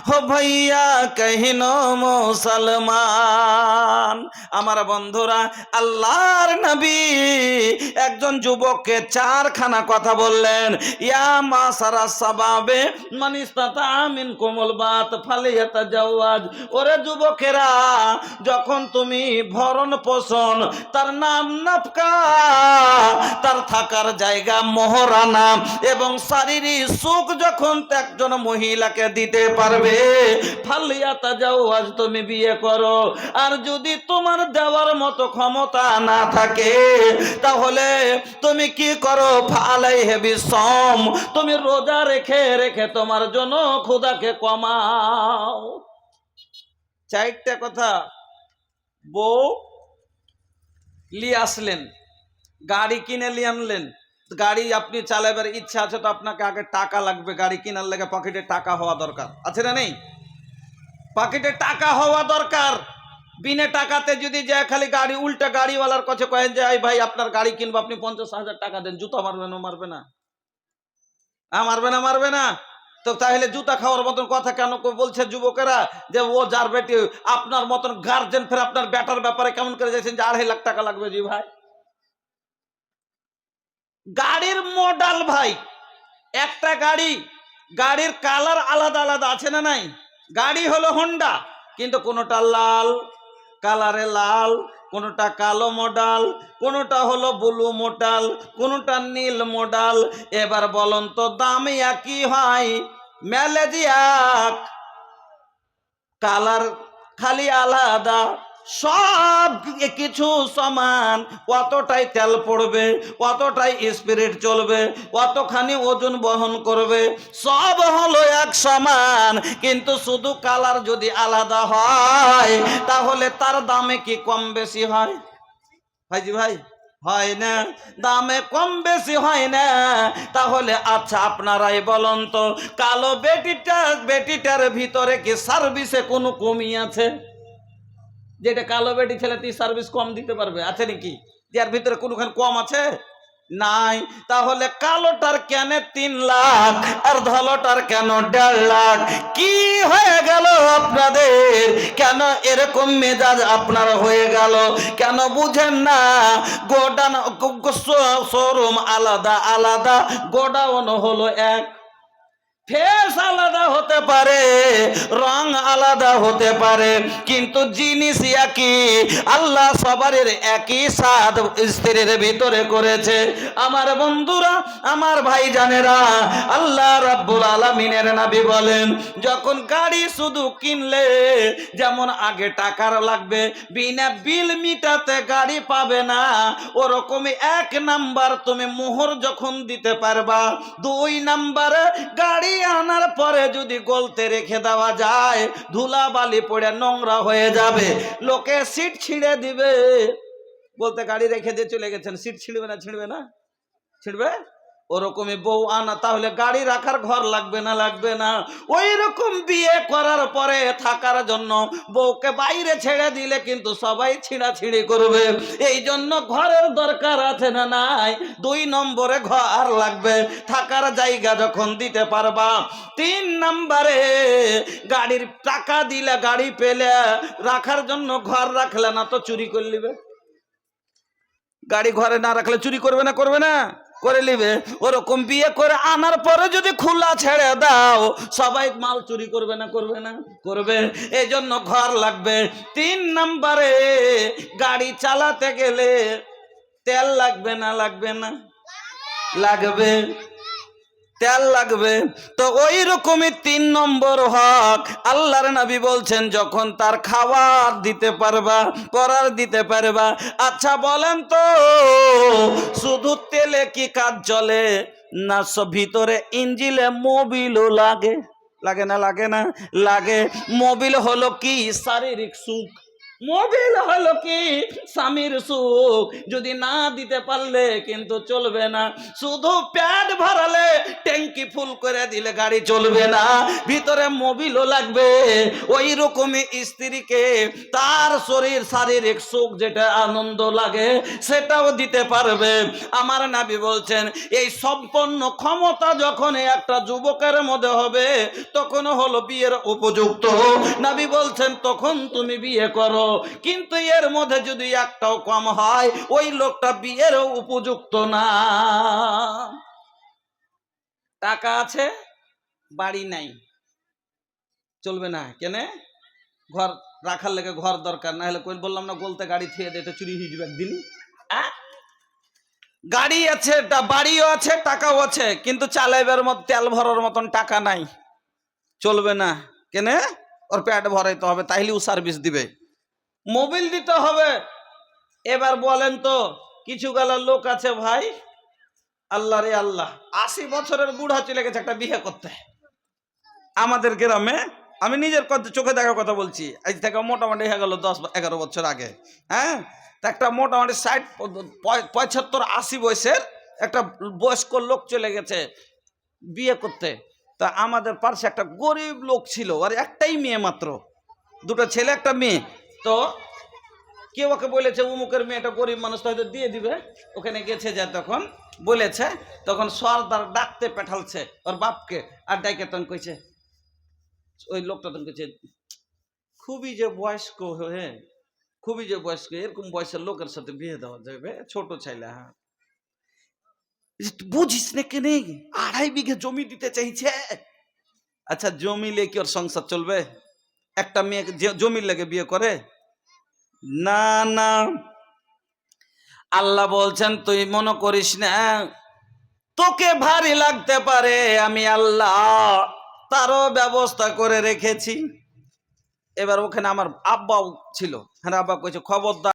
हो भैया कहिनो मुसलमान। আমার বন্ধুরা, আল্লাহর নবী একজন যুবককে চারখানা কথা বললেন। ইয়া মাসারা সাবাবে মান ইসতাতা মিনকুমুল বাত ফালিয়াতাজাওয়াজ। ওরে যুবকেরা, যখন তুমি ভরণ পোষণ, তার নাম নাফকা, তার থাকার জায়গা মোহরানা এবং শারীরিক সুখ যখন একজন মহিলাকে দিতে পারবে, ফালিয়াতাজাওয়াজ, তুমি বিয়ে করো। আর যদি তোমার দেওয়ার মতো ক্ষমতা না থাকে, তাহলে তুমি কি করো? ফালাইহি বিসম, তুমি রোজা রেখে রেখে তোমার জন্য খোদাকে কমাও। চারটা কথা বউ নিয়ে আসলেন, গাড়ি কিনে নিয়ে আনলেন। গাড়ি আপনি চালাবার ইচ্ছা আছে তো আপনাকে আগে টাকা লাগবে। গাড়ি কেনার লেগে পকেটে টাকা হওয়া দরকার, আছে না নেই? পকেটে টাকা হওয়া দরকার। বিনা টাকাতে যদি যায় খালি গাড়ি, উল্টা গাড়িওয়ালার কাছে কয়েন যে ভাই আপনার গাড়ি কিনবো, আপনি 50,000 টাকা দেন, জুতা মারবে না? মারবে না? মারবে না? মারবে না? তো তাহলে জুতা খাওয়ার মতন কথা কেন বলছে যুবকেরা যে ও যার বেটি? আপনার মতন গার্জেন ফের আপনার বেটার ব্যাপারে কেমন করে যাচ্ছেন যে 2.5 লাখ টাকা লাগবে? জি ভাই, গাড়ির মডেল ভাই, একটা গাড়ির কালার আলাদা আলাদা, আছে না নাই? গাড়ি হলো হোন্ডা, কিন্তু কোনোটা লাল কালারে লাল, কোনোটা কালো মডেল, কোনোটা হলো ব্লু মডেল, কোনোটা নীল মডেল। এবার বলুন তো দাম একই হয়? ম্যালেজিয়াক, কালার খালি আলাদা, সব কিছু সমান। কতটাই তেল পড়বে, কতটাই স্পিরিট চলবে, কতখানি ওজন বহন করবে, সব হলো এক সমান। কিন্তু শুধু কালার যদি আলাদা হয়, তাহলে তার দামে কি কম বেশি হয়? ভাইজি ভাই, হয় না? দামে কম বেশি হয় না। তাহলে আচ্ছা আপনারাই বলুন তো, কালো বেটিটার ভিতরে কি সার্ভিসে কোনো কমি আছে? যেটা কালো বেটি ছেলেটি সার্ভিস কম দিতে পারবে, আছে নাকি? যার ভিতরে কোনোখানে কম আছে? নাই। তাহলে কালোটার কেন 3 লাখ আর ধলোটার কেন 1.5 লাখ? কি হয়ে গেল আপনাদের? কেন এরকম মেজাজ আপনার হয়ে গেল? কেন বুঝেন না? গোডাউন শোরুম আলাদা আলাদা, গোডাউন হলো এক। ফেস আলাদা হতে পারে, রং আলাদা হতে পারে, কিন্তু জিনিস একই। আল্লাহ সবার একই স্বাদ স্ত্রীর ভিতরে করেছে। আমার বন্ধুরা, আমার ভাই জানেরা, আল্লাহ রাব্বুল আলামিনের নবী বলেন, যখন গাড়ি শুধু কিনলে যেমন আগে টাকার লাগবে, বিনা বিল মিটাতে গাড়ি পাবে না, ওরকমই 1 নাম্বার তুমি মোহর যখন দিতে পারবা, 2 নাম্বারে গাড়ি আনার পরে যদি গলতে রেখে দেওয়া যায়, ধুলা বালি পড়ে নোংরা হয়ে যাবে, লোকে সিট ছিঁড়ে দিবে। বলতে গাড়ি রেখে দিয়ে চলে গেছেন, সিট ছিঁড়বে না? ছিঁড়বে না? ছিঁড়বে। ওরকমই বউ আনা, তাহলে গাড়ি রাখার ঘর লাগবে না? লাগবে না? ওই রকম বিয়ে করার পরে থাকার জন্য বউকে বাইরে ছেড়ে দিলে কিন্তু সবাই ছিঁড়াছিঁড়ি করবে। এই জন্য ঘরের দরকার আছে না নাই? 2 নম্বরে ঘর লাগবে। থাকার জায়গা যখন দিতে পারবা, 3 নম্বরে গাড়ির টাকা দিলে, গাড়ি পেলে, রাখার জন্য ঘর রাখলে না তো চুরি করে নিবে। গাড়ি ঘরে না রাখলে চুরি করবে না? করবে না? করে নিবে। ওরকম বিয়ে করে আনার পরে যদি খোলা ছেড়ে দাও, সবাই মাল চুরি করবে না? করবে না? করবে। এই জন্য ঘর লাগবে। 3 নম্বরে গাড়ি চালাতে গেলে তেল লাগবে না? লাগবে না? লাগবে। তেল লাগবে। তো ওই রকমই 3 নম্বর হক আল্লাহর নবী বলছেন, যখন তার খাবার দিতে পারবা, পরার দিতে পারবা। আচ্ছা বলেন তো, শুধু তেলে কি কাজ চলে? না, ভিতরে ইঞ্জিলে মোবিলও লাগে। লাগে না? লাগে না? লাগে। মোবিল হলো কি? শারীরিক সুখ। মোবিল হলো কি স্বামীর সুখ, যদি না দিতে পারলে কিন্তু চলবে না। শুধু প্যাড ভরালে ট্যাঙ্কি ফুল করে দিলে গাড়ি চলবে না, ভিতরে মোবিলও লাগবে। ওই রকমই স্ত্রীকে তার শারীরিক সুখ যেটা আনন্দ লাগে সেটাও দিতে পারবে। আমার নবী বলছেন এই সম্পন্ন ক্ষমতা যখন একটা যুবকের মধ্যে হবে তখন হলো বিয়ের উপযুক্ত। নবী বলছেন তখন তুমি বিয়ে করো, কিন্তু এর মধ্যে যদি একটাও কম হয় ওই লোকটা বিয়ের উপযুক্ত না। টাকা আছে বাড়ি নাই, চলবে না। কেন? ঘর রাখার লেগে ঘর দরকার, না হলে কই বললাম না গলতে গাড়ি থুয়ে দে, এটা চুরি হয়ে যাবে একদিন। গাড়ি আছে, বাড়িও আছে, টাকাও আছে, কিন্তু চালাইবার মতো তেল ভরার মতন টাকা নাই, চলবে না। কেন? ওর পেট ভরাইতে হবে, তাইলে ও সার্ভিস দিবে। মোবিল দিতে হবে। এবার বলেন তো কিছু গেলার লোক আছে ভাই, আল্লাহ রে আল্লাহ, 80 বছরের বুড়া চলে গেছে একটা বিয়ে করতে আমাদের গ্রামে। আমি নিজের চোখে দেখার কথা বলছি, আজ থেকে মোটামুটি হয়ে গেল 10-11 বছর আগে। হ্যাঁ, একটা মোটামুটি 60, 75, 80 বয়সের একটা বয়স্ক লোক চলে গেছে বিয়ে করতে। তা আমাদের পাশে একটা গরিব লোক ছিল, আর একটাই মেয়ে মাত্র, দুটো ছেলে একটা মেয়ে। তো কেউ ওকে বলেছে উমুকের মেয়েটা গরিব মানুষ, হয়তো দিয়ে দিবে। ওখানে গেছে, যা তখন বলেছে, তখন সর্দার ডাকতে পাঠালছে ওর বাপকে, আর ডাইকে তখন কইছে, ওই লোকটা তখন কইছে খুবই যে বয়স্ক হয়ে, খুবই যে বয়স্ক, এরকম বয়সের লোকের সাথে বিয়ে দেওয়া যাবে, ছোট ছেলে। হ্যাঁ, বুঝিস না কেন 2.5 বিঘে জমি দিতে চাইছে। আচ্ছা, জমি লে কি ওর সংসার চলবে? একটা মেয়ে জমির লেগে বিয়ে করে? না না, আল্লাহ বলছেন তুই মনে করিস না তোকে ভারী লাগতে পারে, আমি আল্লাহ তারও ব্যবস্থা করে রেখেছি। এবার ওখানে আমার আব্বাও ছিল। হ্যাঁ, আব্বা কইছে খবরদার